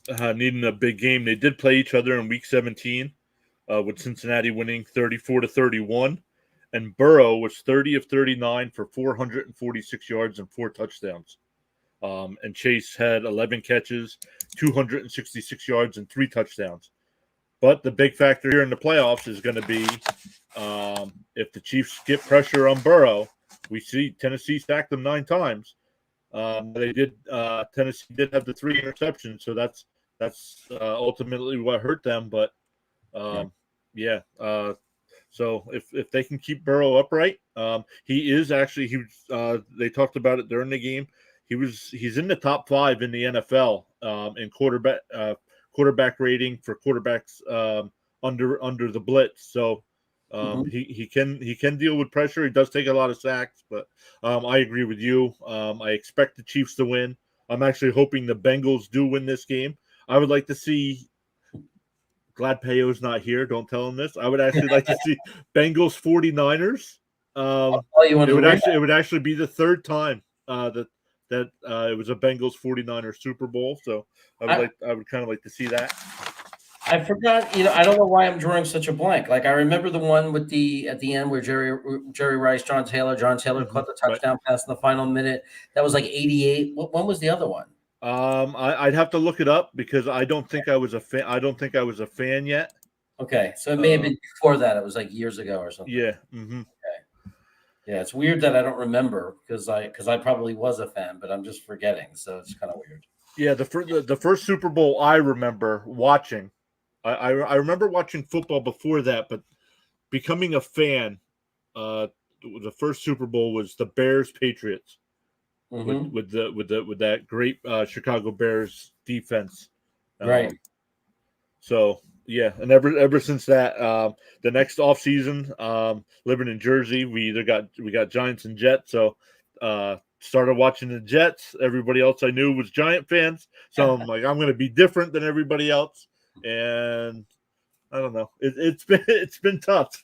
needing a big game. They did play each other in Week 17, with Cincinnati winning 34-31, and Burrow was 30 of 39 for 446 yards and 4 touchdowns. And Chase had 11 catches, 266 yards, and 3 touchdowns. But the big factor here in the playoffs is going to be if the Chiefs get pressure on Burrow. We see Tennessee stacked them 9 times. Tennessee did have the 3 interceptions, so that's ultimately what hurt them. But so if they can keep Burrow upright, they talked about it during the game. He's in the top 5 in the NFL in quarterback rating for quarterbacks under the blitz. So he can deal with pressure. He does take a lot of sacks, but I agree with you. I expect the Chiefs to win. I'm actually hoping the Bengals do win this game. I would like to see. Glad Peyo's not here. Don't tell him this. I would actually like to see Bengals 49ers. It would actually be the 3rd time that it was a Bengals 49ers Super Bowl. So I would kind of like to see that. I forgot, I don't know why I'm drawing such a blank. Like, I remember the one at the end where Jerry Rice, John Taylor caught the touchdown pass in the final minute. That was like 88. When was the other one? I'd have to look it up because I don't think I was a fan. I don't think I was a fan yet. Okay, so it may have been before that. It was like years ago or something. Yeah. Okay. Yeah, it's weird that I don't remember because I probably was a fan, but I'm just forgetting. So it's kind of weird. Yeah, the first Super Bowl I remember watching. I remember watching football before that, but becoming a fan the first Super Bowl was the Bears Patriots Mhm. with that great Chicago Bears defense. Right. So yeah, and ever since that, the next off season, living in Jersey, we got Giants and Jets. So started watching the Jets. Everybody else I knew was Giant fans, so I'm like, I'm going to be different than everybody else. And I don't know, it's been tough.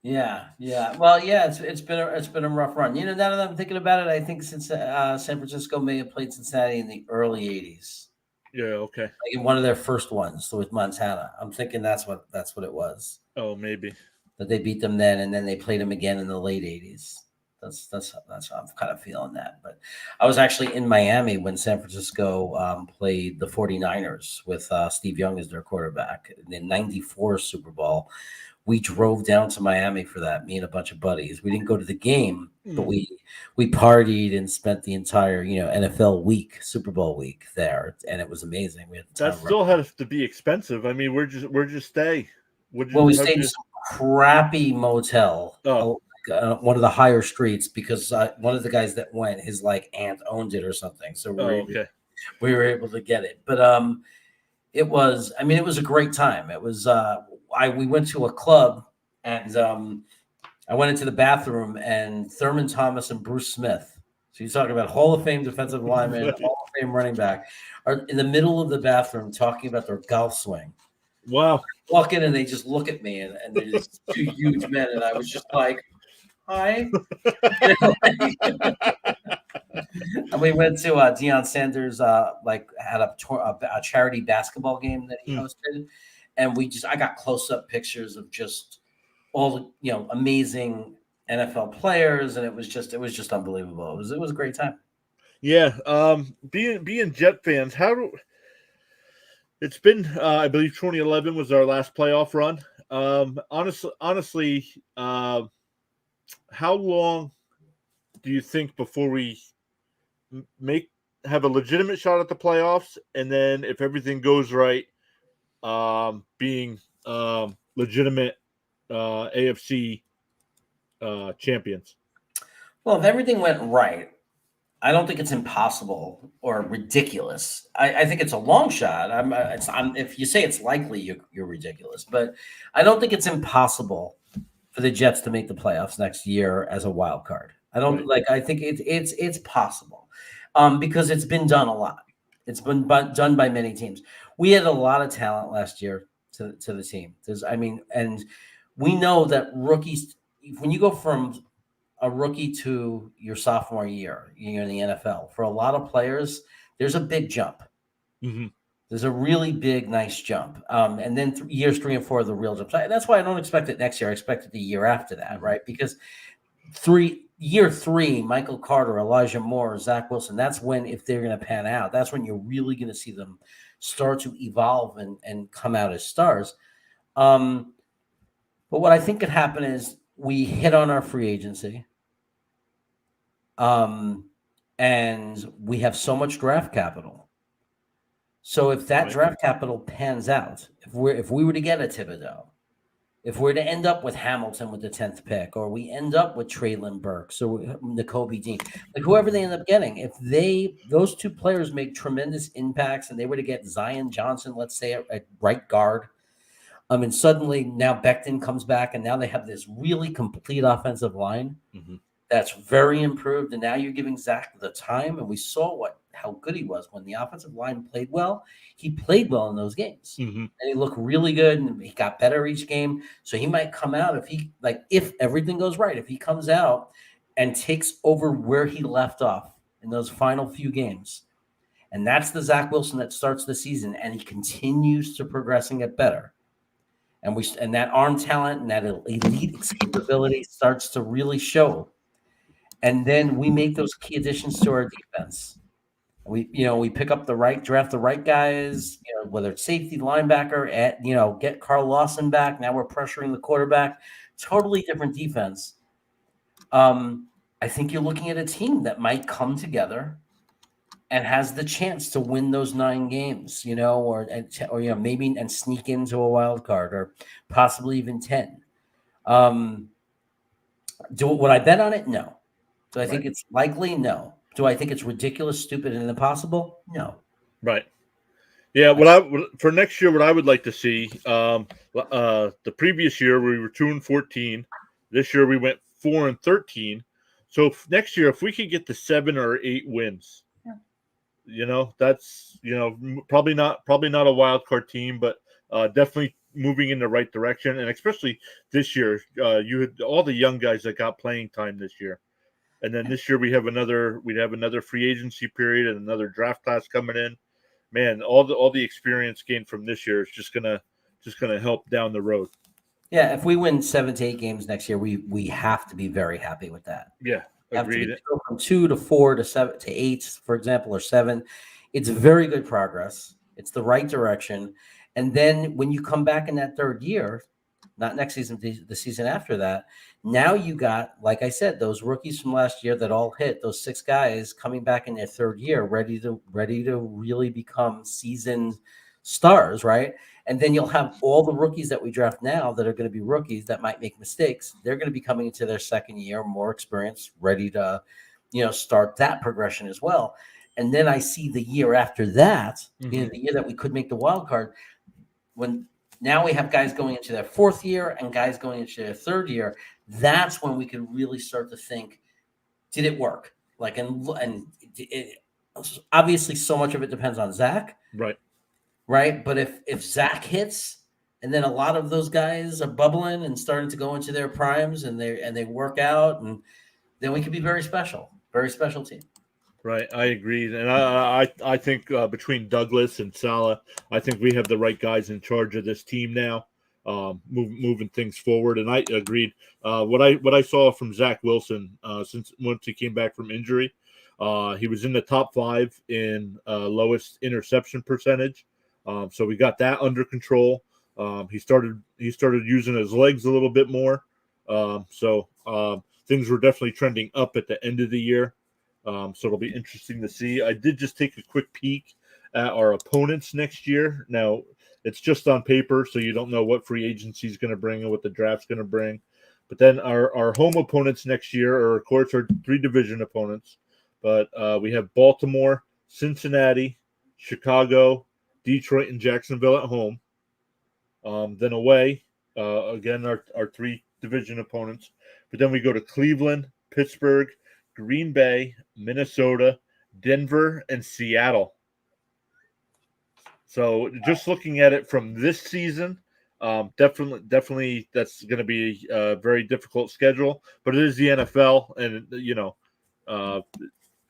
Yeah, yeah. Well, yeah, it's been a rough run. Now that I'm thinking about it, I think since San Francisco may have played Cincinnati in the early '80s, Yeah. Okay. like in one of their first ones with Montana. I'm thinking that's what it was, Oh, maybe. that they beat them then, and then they played them again in the late '80s. That's how I'm kind of feeling that. But I was actually in Miami when San Francisco played the 49ers with Steve Young as their quarterback in the '94 Super Bowl. We drove down to Miami for that, me and a bunch of buddies. We didn't go to the game, but we partied and spent the entire NFL week, Super Bowl week there, and it was amazing. We had the That time. still has to be expensive. I mean, where'd you stay? Well, we stayed in some crappy motel, Oh. one of the higher streets, because one of the guys that went, his like aunt owned it or something. So Okay. we were able to get it. But it was a great time. It was we went to a club, and I went into the bathroom, and Thurman Thomas and Bruce Smith. So you're talking about Hall of Fame defensive lineman, Hall of Fame running back, are in the middle of the bathroom talking about their golf swing. Wow. Walk in and they just look at me, and they're just two huge men, and I was just like, "Hi." And we went to Deion Sanders had a charity basketball game that he hosted, and I got close up pictures of just all the amazing NFL players, and it was just unbelievable. It was a great time. Yeah. Being Jet fans, it's been I believe 2011 was our last playoff run. Honestly, how long do you think before we have a legitimate shot at the playoffs, and then if everything goes right, being legitimate AFC champions? Well, if everything went right, I don't think it's impossible or ridiculous. I think it's a long shot. If you say it's likely, you're ridiculous. But I don't think it's impossible for the Jets to make the playoffs next year as a wild card. I don't I think it's possible, because it's been done a lot. It's been done by many teams. We had a lot of talent last year to the team. And we know that rookies, when you go from a rookie to your sophomore year, you're in the NFL. For a lot of players, there's a big jump. Mm-hmm. There's a really big, nice jump. And then years 3 and 4 are the real jumps. That's why I don't expect it next year. I expect it the year after that, right? Because year 3, Michael Carter, Elijah Moore, Zach Wilson, that's when, if they're going to pan out, that's when you're really going to see them start to evolve and come out as stars. But what I think could happen is we hit on our free agency. And we have so much draft capital. So if that draft capital pans out, if we were to get a Thibodeau, if we're to end up with Hamilton with the 10th pick, or we end up with Traylon Burks or Nakobe Dean, like whoever they end up getting, if those two players make tremendous impacts, and they were to get Zion Johnson, let's say at right guard, and suddenly now Becton comes back, and now they have this really complete offensive line. Mm-hmm. That's very improved, and now you're giving Zach the time, and we saw how good he was when the offensive line played well. He played well in those games, and he looked really good, and he got better each game. So he might come out if everything goes right, if he comes out and takes over where he left off in those final few games, and that's the Zach Wilson that starts the season, and he continues to progress and get better. And that arm talent and that elite escapability starts to really show. And then we make those key additions to our defense. We pick up draft the right guys, whether it's safety, linebacker, get Carl Lawson back. Now we're pressuring the quarterback. Totally different defense. I think you're looking at a team that might come together and has the chance to win those 9 games, or maybe and sneak into a wild card, or possibly even 10. Would I bet on it? No. Do I Right. think it's likely? No. Do I think it's ridiculous, stupid, and impossible? No. Right. Yeah. For next year, what I would like to see, the previous year we were 2-14. This year we went 4-13. So next year, if we could get to 7 or 8 wins, that's probably not a wild card team, but definitely moving in the right direction. And especially this year, you had all the young guys that got playing time this year. And then this year we'd have another free agency period and another draft class coming in. Man, all the experience gained from this year is just gonna help down the road. Yeah, if we win 7 to 8 games next year, we have to be very happy with that. Yeah, agreed. Go from 2 to 4 to 7 to 8, for example, or 7. It's very good progress. It's the right direction. And then when you come back in that third year, not next season, the season after that, now you got, like I said, those rookies from last year that all hit, those 6 guys coming back in their third year, ready to really become seasoned stars, right? And then you'll have all the rookies that we draft now that are going to be rookies that might make mistakes. They're going to be coming into their second year, more experience, ready to, start that progression as well. And then I see the year after that, the year that we could make the wild card, when now we have guys going into their fourth year and guys going into their third year. That's when we can really start to think, did it work? Obviously so much of it depends on Zach. Right. But if Zach hits, and then a lot of those guys are bubbling and starting to go into their primes and they work out, and then we could be very special team. Right, I agree, and I think between Douglas and Salah, I think we have the right guys in charge of this team now, moving things forward. And I agreed. What I saw from Zach Wilson once he came back from injury, he was in the top 5 in lowest interception percentage. So we got that under control. He started using his legs a little bit more. So things were definitely trending up at the end of the year. So it'll be interesting to see. I did just take a quick peek at our opponents next year. Now, it's just on paper, so you don't know what free agency is going to bring and what the draft's going to bring. But then our home opponents next year are, of course, our 3 division opponents. But we have Baltimore, Cincinnati, Chicago, Detroit, and Jacksonville at home. Then away, again, our 3 division opponents. But then we go to Cleveland, Pittsburgh, Green Bay, Minnesota, Denver, and Seattle. So just looking at it from this season, definitely that's going to be a very difficult schedule. But it is the NFL, and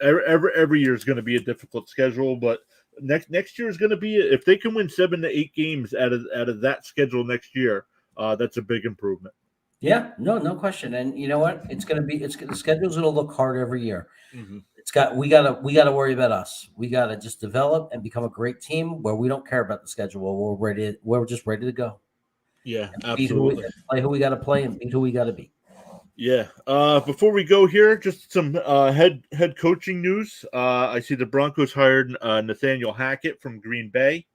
every year is going to be a difficult schedule. But next year is going to be, if they can win 7 to 8 games out of that schedule next year, that's a big improvement. Yeah, no question. And you know what? The schedule's going to look hard every year. Mm-hmm. We got to worry about us. We got to just develop and become a great team where we don't care about the schedule. We're just ready to go. Yeah, absolutely. Play who we got to play and beat who we got to beat. Yeah. Before we go here, just some head coaching news. I see the Broncos hired Nathaniel Hackett from Green Bay.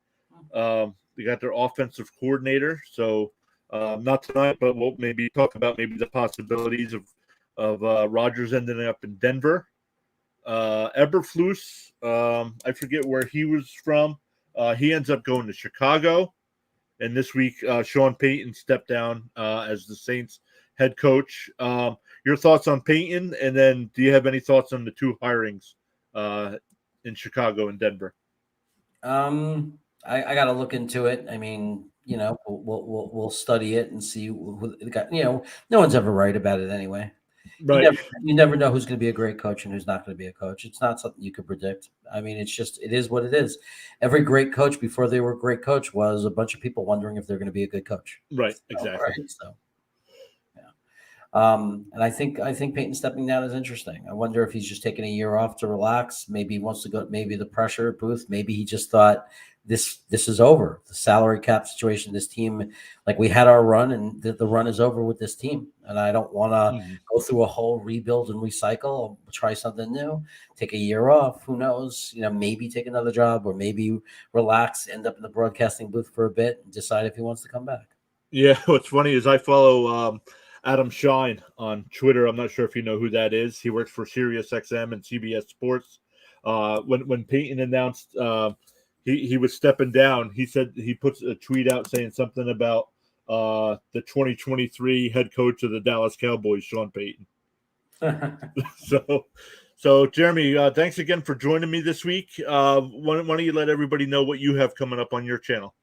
They got their offensive coordinator. So not tonight, but we'll maybe talk about the possibilities of Rodgers ending up in Denver. Eberflus, I forget where he was from. He ends up going to Chicago. And this week, Sean Payton stepped down as the Saints head coach. Your thoughts on Payton, and then do you have any thoughts on the 2 hirings in Chicago and Denver? I got to look into it. I mean, we'll study it and see who got. No one's ever right about it anyway. Right. You never know who's going to be a great coach and who's not going to be a coach. It's not something you could predict. I mean, it is what it is. Every great coach before they were a great coach was a bunch of people wondering if they're going to be a good coach. Right. Exactly. Right, so, yeah. And I think Peyton stepping down is interesting. I wonder if he's just taking a year off to relax. Maybe he wants to go. Maybe the pressure booth. Maybe he just thought this is over. The salary cap situation. This team, like we had our run, and the run is over with this team. And I don't want to go through a whole rebuild and recycle. Try something new. Take a year off. Who knows? Maybe take another job, or maybe relax. End up in the broadcasting booth for a bit, and decide if he wants to come back. Yeah. What's funny is I follow Adam Shine on Twitter. I'm not sure if you know who that is. He works for SiriusXM and CBS Sports. When Peyton announced he was stepping down, he said he puts a tweet out saying something about the 2023 head coach of the Dallas Cowboys, Sean Payton. So Jeremy, thanks again for joining me this week. Why don't you let everybody know what you have coming up on your channel?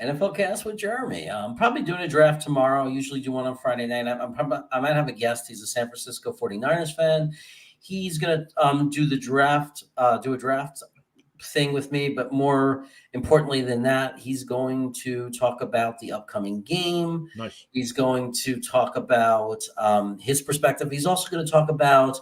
NFL Cast with Jeremy. I'm probably doing a draft tomorrow. I usually do one on Friday night. I might have a guest. He's a San Francisco 49ers fan. He's going to do a draft thing with me, but more importantly than that, he's going to talk about the upcoming game. Nice. He's going to talk about his perspective. He's also going to talk about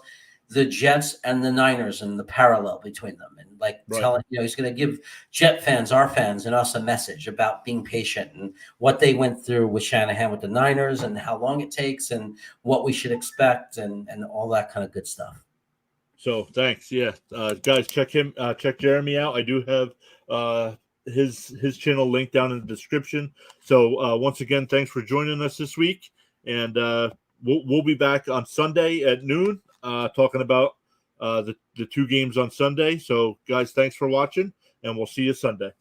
the Jets and the Niners and the parallel between them, and telling, he's going to give Jet fans, our fans, and us a message about being patient and what they went through with Shanahan with the Niners and how long it takes and what we should expect and all that kind of good stuff. So thanks. Yeah. Guys, check Jeremy out. I do have his channel linked down in the description. So once again, thanks for joining us this week. And we'll be back on Sunday at noon talking about the two games on Sunday. So guys, thanks for watching, and we'll see you Sunday.